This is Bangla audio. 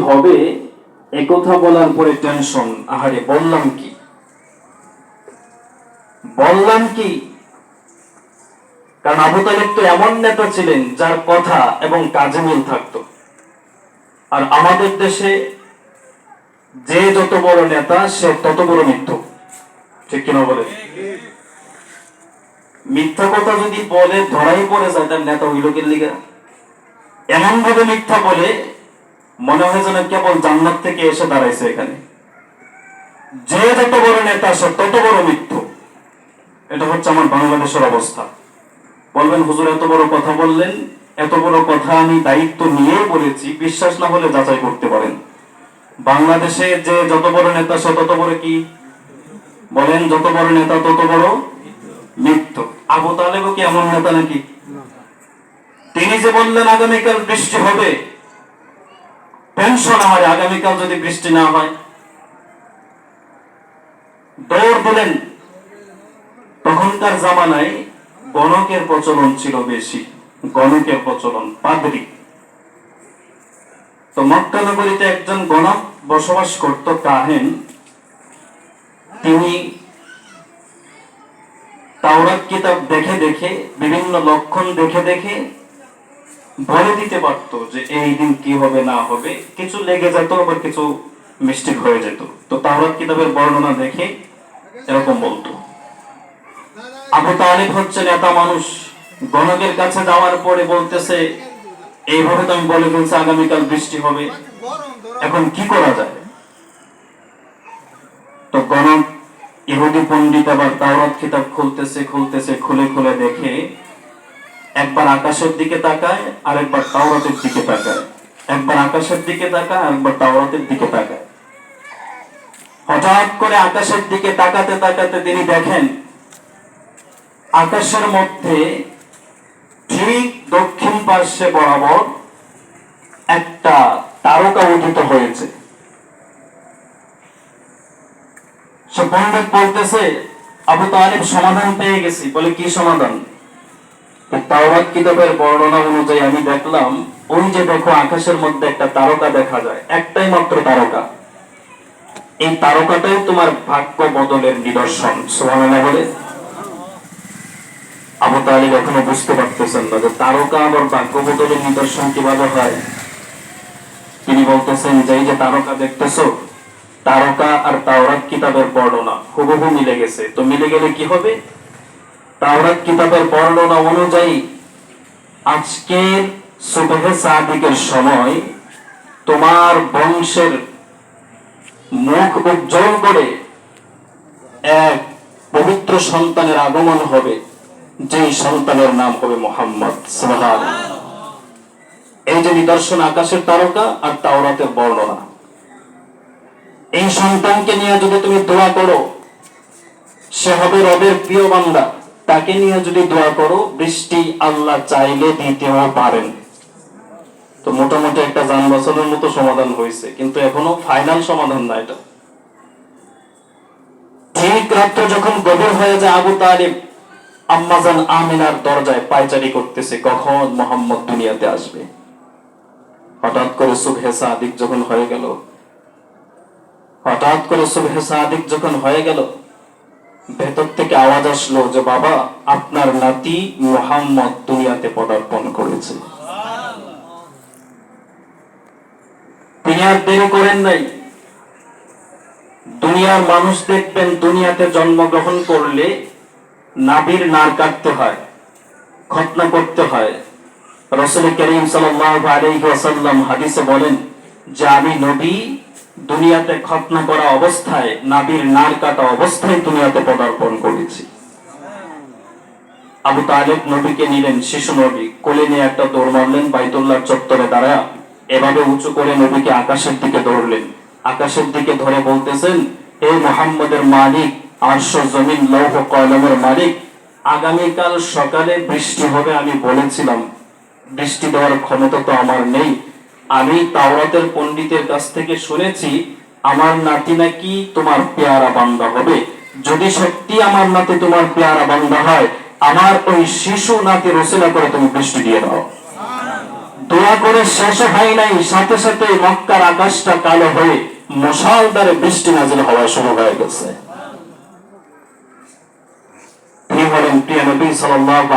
হবে একথা বলার পরে টেনশন, আহারে বললাম কি। কারণ আবু তালেব তো এমন নেতা ছিলেন যার কথা এবং কাজে মিল থাকতো। আর আমাদের দেশে যে যত বড় নেতা সে তত বড় মিথ্যু, ঠিক কিনা বলে? মিথ্যা কথা যদি বলে ধরাই পড়ে যায় তার নেতা হইল কি লিগা? এমন ভাবে মিথ্যা বলে মনে হয় যেন কেবল জান্নাত থেকে এসে দাঁড়াইছে এখানে। যে যত বড় নেতা সে তত বড় মিথ্যু। এটা হচ্ছে আমার বাংলাদেশের অবস্থা। বলবেন হুজুর এত বড় কথা বললেন, এত বড় কথা আমি দায়িত্ব নিয়ে বলেছি, বিশ্বাস না হলে যাচাই করতে পারেন। বাংলাদেশে যে যত বড় নেতা সে তত বড় কি বলেন? যত বড় নেতা তত বড় মৃত্যু। আবু তালেব কি এমন নেতা নাকি? তিনি যে বললেন আগামীকাল বৃষ্টি হবে, টেনশন হয় আগামীকাল যদি বৃষ্টি না হয়, দৌড় দিলেন। তখনকার জামানায় গণকের প্রচলন ছিল বেশি, গণকের প্রচলন, পাদ্রী। তো মক্কা নগরীতে একজন গণক বসবাস করত, কাহেন। তিনি তাওরাত কিতাব দেখে দেখে, বিভিন্ন লক্ষণ দেখে দেখে বলে দিতে পারতো যে এই দিন কি হবে না হবে। কিছু লেগে যেত, আবার কিছু মিস্টেক হয়ে যেত। তো তাওরাত কিতাবের বর্ণনা দেখে এরকম বলতো। আবু তালেব হচ্ছে নেতা মানুষ, গণকের কাছে যাওয়ার পরে বলতেছে এইভাবে তো আমি বলে ফেলছি আগামীকাল বৃষ্টি হবে, এখন কি করা যায়? তো গণক ইহুদি পণ্ডিত আবার তাওরাত কিতাব খুলতেছে, খুলে খুলে দেখে একবার আকাশের দিকে তাকায়, আর একবার তাওরাতের দিকে তাকায়, একবার আকাশের দিকে তাকায়, আর একবার তাওরাতের দিকে তাকায়। হঠাৎ করে আকাশের দিকে তাকাতে তাকাতে তিনি দেখেন আকাশের মধ্যে ঠিক দক্ষিণ পার্শ্বে বরাবর একটা তারকা উদিত হয়েছে। সে পণ্ডিত বলতেছে আবু তালেব সমাধান পেয়ে গেছি। বলে কি সমাধান? তাওরাত কিতাবের বর্ণনা অনুযায়ী আমি দেখলাম ওই যে দেখো আকাশের মধ্যে একটা তারকা দেখা যায়, একটাই মাত্র তারকা। এই তারকাটাই তোমার ভাগ্য বদলের নিদর্শন। সুবহানাল্লাহ বলে। আবু তালেব এখনো বুঝতে পারতেছেন না যে তারকা আবার ভাগ্য বদলের নিদর্শন কিভাবে হয়। তিনি বলতেছেন যে এই যে তারকা দেখতেছো, তারকা আর তাওরাত কিতাবের বর্ণনা হুবহু মিলে গেছে। তো মিলে গেলে কি হবে? তাওরাত কিতাবের বর্ণনা অনুযায়ী আজকের সুবহে সাদিকের সময় তোমার বংশের মুখ উজ্জ্বল করে এক পবিত্র সন্তানের আগমন হবে, যেই সন্তানের নাম হবে মুহাম্মদ সাল্লাল্লাহু আলাইহি ওয়াসাল্লাম। এই যে নিদর্শন আকাশের তারকা আর তাওরাতের বর্ণনা, এই সন্তানকে নিয়ে যদি তুমি দোয়া করো, সে হবে রবের প্রিয় বান্দা। তাকে নিয়ে যদি দোয়া করো, বৃষ্টি আল্লাহ চাইলে দিতেও পারেন। তো মোটামুটি একটা যান বাঁচানোর মতো সমাধান হয়েছে, কিন্তু এখনো ফাইনাল সমাধান না এটা। ঠিক রাত্র যখন গভীর হয়ে যায়, আবু তালেব আম্মাজান আমিনার দরজায় পায়চারি করতেছে, কখন মুহাম্মদ দুনিয়াতে আসবে। হঠাৎ করে সুবহে সাদিক যখন হয়ে গেল, ভেতর থেকে আওয়াজ আসলো যে বাবা, আপনার নাতি মুহাম্মদ দুনিয়াতে পদার্পণ করেছে। তিনি আর দেরি করেন নাই। দুনিয়ার মানুষ দেখবেন দুনিয়াতে জন্মগ্রহণ করলে নাভির নাড় কাটতে হয়, খতনা করতে হয়। রাসূল করিম সাল্লাল্লাহু আলাইহি ওয়াসাল্লাম হাদিসে বলেন যে আমি নবী দুনিয়াতে খতনা করা অবস্থায়, নাভির নাড় কাটা অবস্থায় দুনিয়াতে পদার্পণ করেছি। আবু তালেব নবীকে নিলেন, শিশু নবী কোলে নিয়ে একটা দৌড় মারলেন, বাইতুল্লাহর চত্বরে দাঁড়ায় এভাবে উঁচু করে নবীকে আকাশের দিকে ধরলেন। আকাশের দিকে ধরে বলতেছেন, হে মুহাম্মদের মালিক, আরশ জমিন লৌহ কলমের মালিক, আগামীকাল সকালে বৃষ্টি হবে আমি বলেছিলাম, বৃষ্টি দেওয়ার ক্ষমতা তো আমার নেই। আমি তাওরাতের পণ্ডিতের কাছ থেকে শুনেছি আমার নাতি নাকি তোমার পেয়ারা বান্দা হবে। যদি সত্যি আমার নাতি তোমার পেয়ারা বান্দা হয়, আমার ওই শিশু নাতির ওসিলা করে তুমি বৃষ্টি দিয়ে দাও। দোয়া করে শেষ হয় নাই, সাথে সাথে মক্কার আকাশটা কালো হয়ে মুষলধারে বৃষ্টি নাজিল হওয়া শুরু হয়ে গেছে। তিনি বলেন, প্রিয় নবী সাল্লাল্লাহু